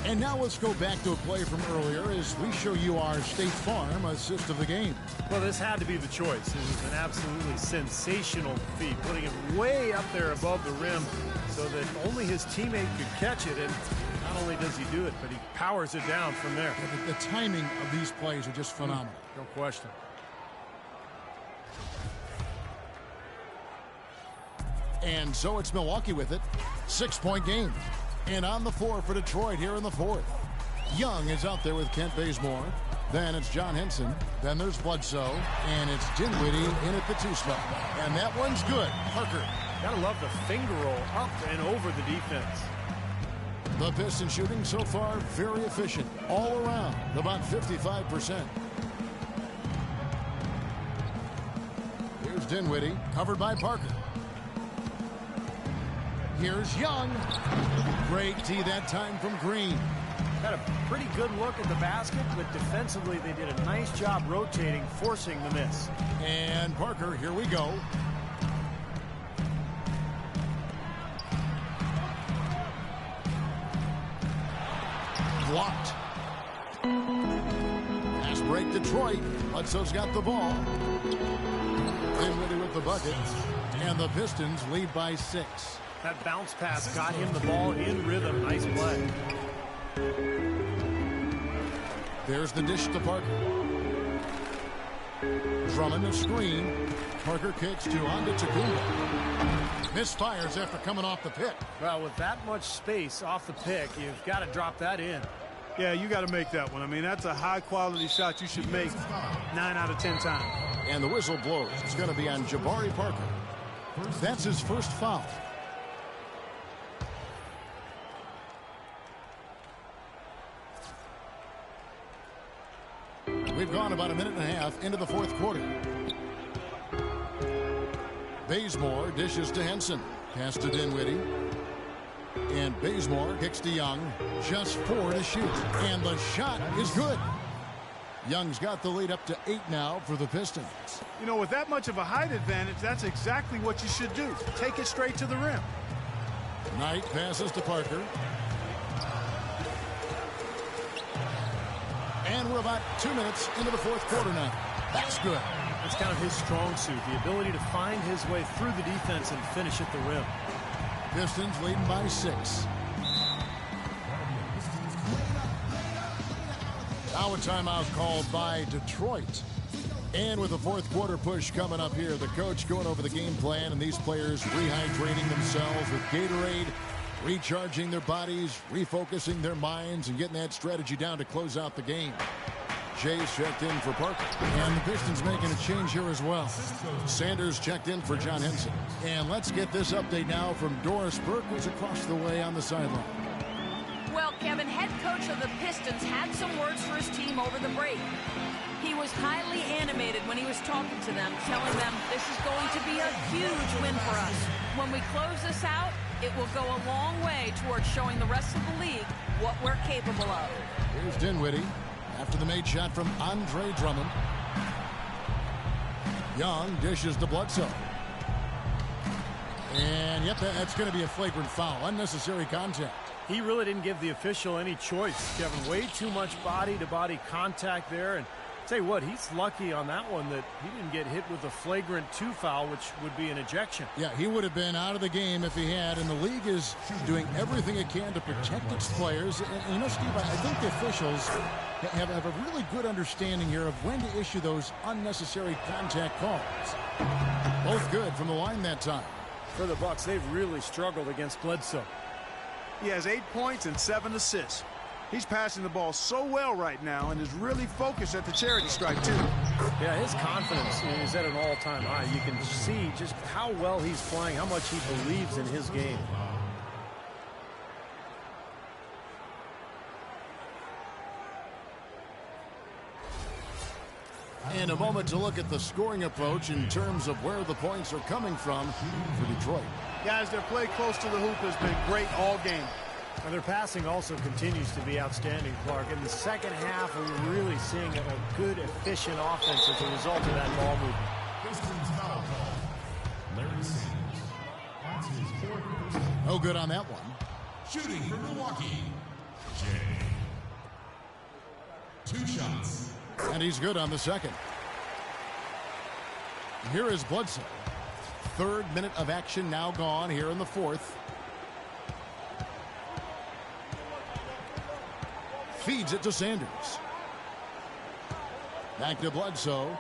And now let's go back to a play from earlier as we show you our State Farm assist of the game.
Well, this had to be the choice. It was an absolutely sensational feed, putting it way up there above the rim so that only his teammate could catch it. And not only does he do it, but he powers it down from there.
Yeah, the timing of these plays are just phenomenal.
No question.
And so it's Milwaukee with it. 6-point game. And on the floor for Detroit here in the 4th. Young is out there with Kent Bazemore. Then it's John Henson. Then there's Bledsoe. And it's Dinwiddie in at the 2 spot. And that one's good. Parker.
Gotta love the finger roll up and over the defense.
The Pistons shooting so far very efficient. All around. About 55%. Here's Dinwiddie. Covered by Parker. Here's Young. Great D that time from Green.
Had a pretty good look at the basket, but defensively they did a nice job rotating, forcing the miss.
And Parker, here we go. Blocked. Pass break Detroit. Bledsoe's got the ball. Dinwiddie with the bucket. And the Pistons lead by 6.
That bounce pass got him the ball in rhythm. Nice play.
There's the dish to Parker. Drummond a screen. Parker kicks to Antetokounmpo. Misfires after coming off the pick.
Well, with that much space off the pick, you've got to drop that in.
Yeah, you got to make that one. I mean, that's a high-quality shot you should make 9 out of 10 times.
And the whistle blows. It's going to be on Jabari Parker. That's his first foul. We've gone about a minute and a half into the 4th quarter. Bazemore dishes to Henson. Pass to Dinwiddie. And Bazemore kicks to Young. Just 4 to shoot. And the shot is good. Young's got the lead up to 8 now for the Pistons.
You know, with that much of a height advantage, that's exactly what you should do. Take it straight to the rim.
Knight passes to Parker. we're about 2 minutes into the fourth quarter now. That's good.
It's kind of his strong suit, the ability to find his way through the defense and finish at the rim.
Pistons leading by 6. Now a timeout called by Detroit. And with the fourth quarter push coming up here, the coach going over the game plan and these players rehydrating themselves with Gatorade, recharging their bodies, refocusing their minds, and getting that strategy down to close out the game. Jay's checked in for Parker. And the Pistons making a change here as well. Sanders checked in for John Henson. And let's get this update now from Doris Burke, who's across the way on the sideline.
Well, Kevin, head coach of the Pistons had some words for his team over the break. He was highly animated when he was talking to them, telling them this is going to be a huge win for us. When we close this out, it will go a long way towards showing the rest of the league what we're capable of.
Here's Dinwiddie after the made shot from Andre Drummond. Young dishes to Bledsoe. And yep, that's going to be a flagrant foul. Unnecessary contact.
He really didn't give the official any choice, Kevin. Way too much body-to-body contact there. And tell you what, he's lucky on that one that he didn't get hit with a flagrant 2 foul, which would be an ejection.
Yeah, he would have been out of the game if he had, and the league is doing everything it can to protect its players. And you know, Steve, I think the officials have a really good understanding here of when to issue those unnecessary contact calls. Both good from the line that time.
For the Bucks, they've really struggled against Bledsoe.
He has 8 points and 7 assists. He's passing the ball so well right now and is really focused at the charity stripe, too.
Yeah, his confidence is at an all-time high. You can see just how well he's playing, how much he believes in his game.
And a moment to look at the scoring approach in terms of where the points are coming from for Detroit.
Guys, their play close to the hoop has been great all game.
And their passing also continues to be outstanding, Clark. In the second half, we're really seeing a good, efficient offense as a result of that ball movement.
Pistons foul call. Larry Sanders. That's his 4th personal.
No good on that one.
Shooting for Milwaukee. Jay. 2 shots.
And he's good on the second. Here is Bledsoe. 3rd minute of action now gone here in the 4th. Feeds it to Sanders. Back to Bledsoe.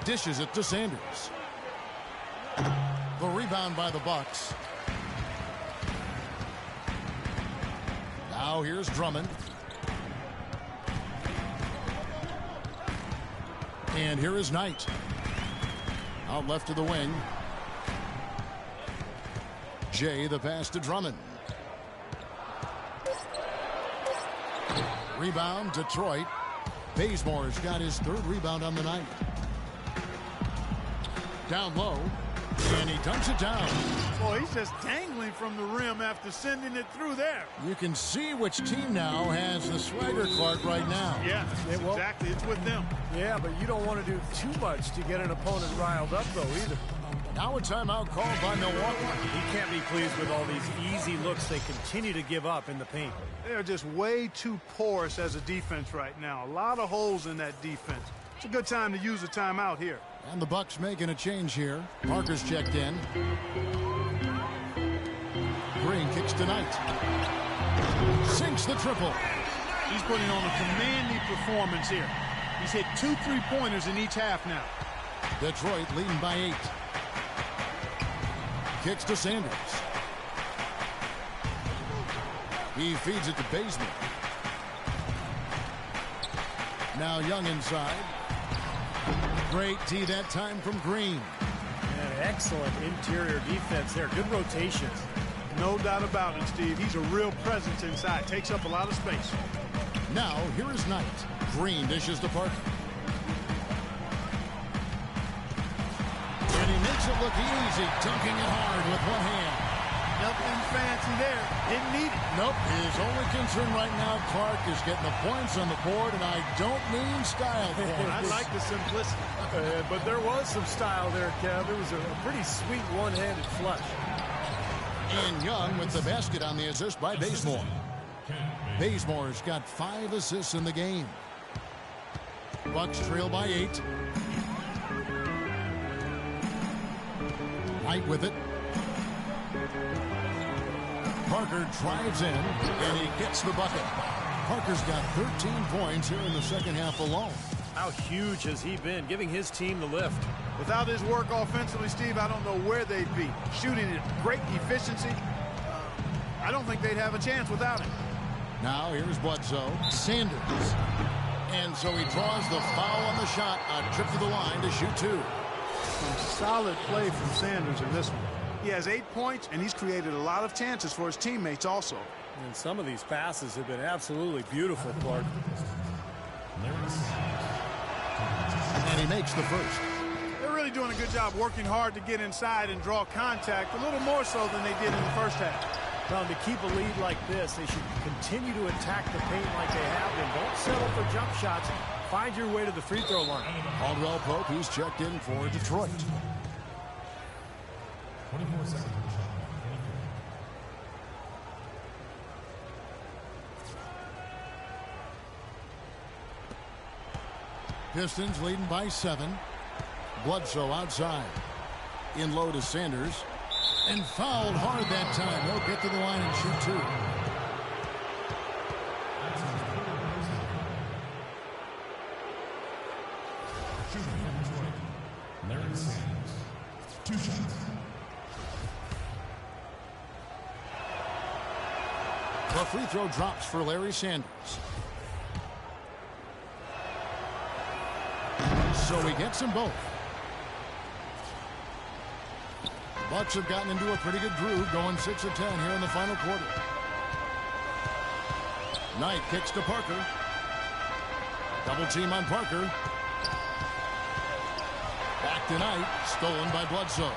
Dishes it to Sanders. The rebound by the Bucks. Now here's Drummond. And here is Knight. Out left to the wing. Jay, the pass to Drummond. Rebound, Detroit. Bazemore's got his 3rd rebound on the night. Down low. And he dunks it down.
Boy, he's just dangling from the rim after sending it through there.
You can see which team now has the swagger, Clark, right now.
Yeah, exactly. It's with them.
Yeah, but you don't want to do too much to get an opponent riled up, though, either.
Now a timeout called by Milwaukee.
He can't be pleased with all these easy looks they continue to give up in the paint.
They're just way too porous as a defense right now. A lot of holes in that defense. It's a good time to use a timeout here.
And the Bucks making a change here. Parker's checked in. Green kicks to Knight. Sinks the triple.
He's putting on a commanding performance here. He's hit 2 3-pointers in each half now.
Detroit leading by 8. Kicks to Sanders. He feeds it to Bazemore. Now Young inside. Great D that time from Green.
And excellent interior defense there. Good rotations.
No doubt about it, Steve. He's a real presence inside. Takes up a lot of space.
Now here is Knight. Green dishes to Parker. And he makes it look easy, dunking it hard with one hand.
Nothing fancy there. Didn't need it.
Nope. His only concern right now, Clark, is getting the points on the board, and I don't mean style points.
I like the simplicity.
But there was some style there, Kev. It was a pretty sweet one-handed flush.
And Young with the basket on the assist by Bazemore. Bazemore's got 5 assists in the game. Bucks trail by 8. White with it. Parker drives in, and he gets the bucket. Parker's got 13 points here in the second half alone.
How huge has he been, giving his team the lift?
Without his work offensively, Steve, I don't know where they'd be. Shooting at great efficiency, I don't think they'd have a chance without him.
Now here's Bledsoe. Sanders. And so he draws the foul on the shot. A trip to the line to shoot 2.
Some solid play from Sanders in this one. He has 8 points, and he's created a lot of chances for his teammates also.
And some of these passes have been absolutely beautiful, Clark.
And he makes the first.
They're really doing a good job working hard to get inside and draw contact, a little more so than they did in the first half.
Well, to keep a lead like this, they should continue to attack the paint like they have been. Don't settle for jump shots. Find your way to the free throw line.
Caldwell Pope, who's checked in for Detroit.
24 seconds.
Pistons leading by 7. Bledsoe outside. In low to Sanders. And fouled hard that time. He'll get to the line and shoot 2.
Larry Sanders. 2 shots.
The free throw drops for Larry Sanders. So he gets them both. Bucks have gotten into a pretty good groove, going 6 of 10 here in the final quarter. Knight kicks to Parker. Double team on Parker. Back to Knight, stolen by Bledsoe.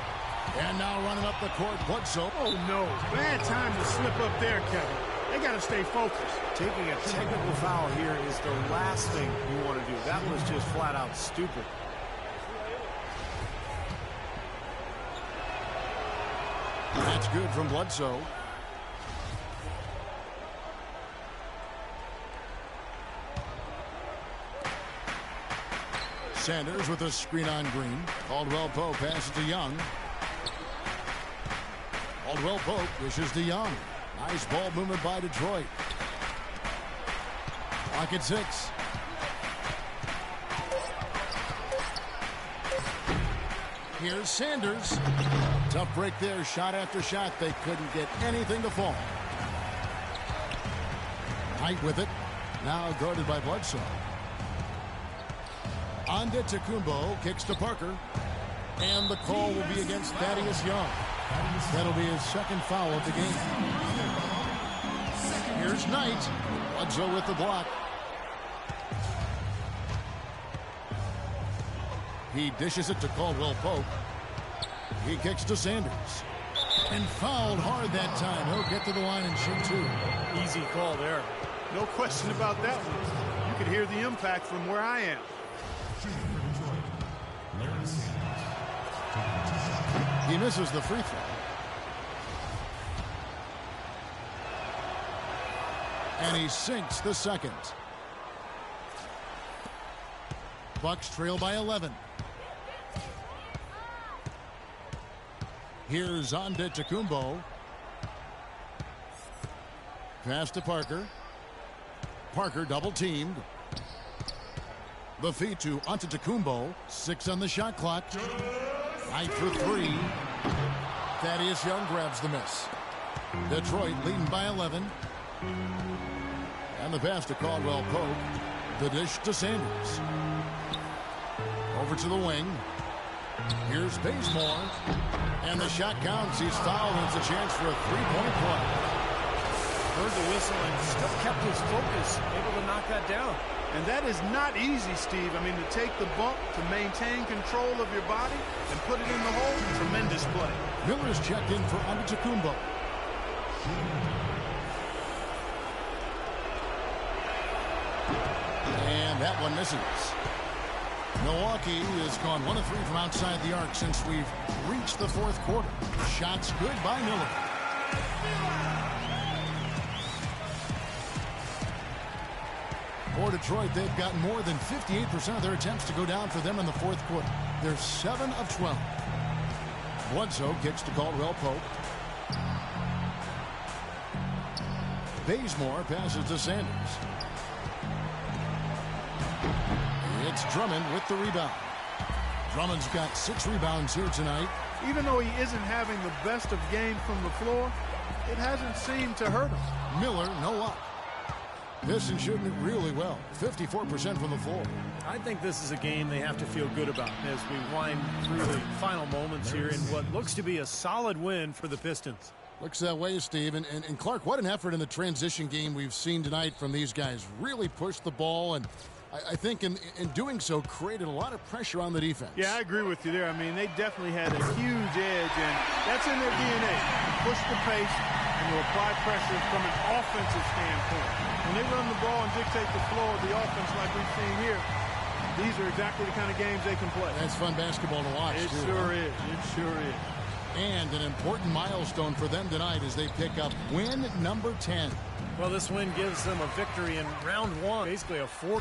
And now running up the court, Bledsoe.
Oh, no. Bad time to slip up there, Kevin. They got to stay focused.
Taking a technical foul here is the last thing you want to do. That was just flat out stupid.
That's good from Bledsoe. Sanders with a screen on Green. Caldwell Pope passes to Young. Caldwell Pope dishes to Young. Nice ball movement by Detroit. Clock at 6. Here's Sanders. Tough break there. Shot after shot. They couldn't get anything to fall. Knight with it. Now guarded by Bledsoe. Antetokounmpo kicks to Parker. And the call will be against Thaddeus Young. That'll be his second foul of the game. Here's Knight. Bledsoe with the block. He dishes it to Caldwell Pope. He kicks to Sanders. And fouled hard that time. He'll get to the line and shoot 2.
Easy call there.
No question about that one. You could hear the impact from where I am.
He misses the free throw. And he sinks the second. Bucks trail by 11. Here's Antetokounmpo. Pass to Parker. Parker double teamed. The feed to Antetokounmpo. 6 on the shot clock. Knight for 3. Thaddeus Young grabs the miss. Detroit leading by 11. And the pass to Caldwell Pope. The dish to Sanders. Over to the wing. Here's Bazemore. And the shot counts. He's fouled, and it's a chance for a three-point play.
Heard the whistle and still kept his focus, able to knock that down.
And that is not easy, Steve. I mean, to take the bump, to maintain control of your body, and put it in the hole, tremendous play.
Miller's checked in for Antetokounmpo. And that one misses. Milwaukee has gone 1 of 3 from outside the arc since we've reached the fourth quarter. Shots good by Miller. For Detroit, they've gotten more than 58% of their attempts to go down for them in the fourth quarter. They're 7 of 12. Bledsoe kicks to Caldwell Pope. Bazemore passes to Sanders. It's Drummond with the rebound. Drummond's got 6 rebounds here tonight.
Even though he isn't having the best of games from the floor, it hasn't seemed to hurt him.
Miller, no up. Pistons shooting it really well. 54% from the floor.
I think this is a game they have to feel good about as we wind through the final moments here in what looks to be a solid win for the Pistons.
Looks that way, Steve. And Clark, what an effort in the transition game we've seen tonight from these guys. Really pushed the ball, and I think in doing so created a lot of pressure on the defense.
Yeah, I agree with you there. I mean, they definitely had a huge edge, and that's in their DNA. Push the pace and to apply pressure from an offensive standpoint. When they run the ball and dictate the flow of the offense like we've seen here, these are exactly the kind of games they can play.
That's fun basketball to watch,
It
too.
sure is. It sure is.
And an important milestone for them tonight as they pick up win number 10.
Well, this win gives them a victory in round 1. Basically a 4.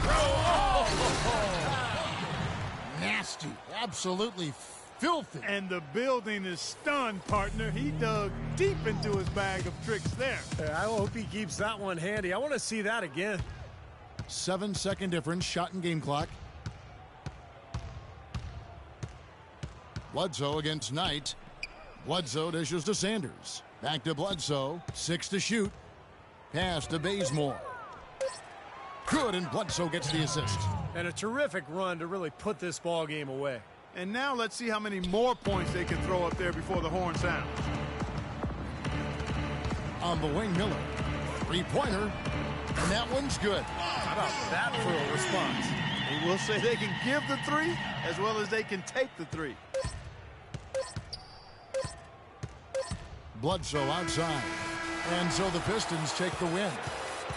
Nasty. Absolutely filthy.
And the building is stunned, partner. He dug deep into his bag of tricks there.
I hope he keeps that one handy. I want to see that again.
7-second difference, shot and game clock. Bledsoe against Knight. Bledsoe dishes to Sanders. Back to Bledsoe. 6 to shoot. Pass to Bazemore. Good, and Bledsoe gets the assist.
And a terrific run to really put this ball game away.
And now let's see how many more points they can throw up there before the horn sounds.
On the wing, Miller. 3-pointer. And that one's good.
How about that for a response?
We will say they can give the 3 as well as they can take the 3.
Bledsoe outside. And so the Pistons take the win.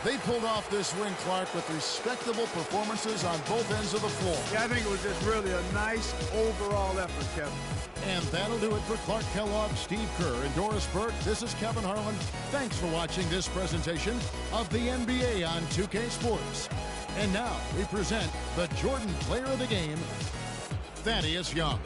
They pulled off this win, Clark, with respectable performances on both ends of the floor.
Yeah, I think it was just really a nice overall effort, Kevin.
And that'll do it for Clark Kellogg, Steve Kerr, and Doris Burke. This is Kevin Harlan. Thanks for watching this presentation of the NBA on 2K Sports. And now we present the Jordan Player of the Game, Thaddeus Young.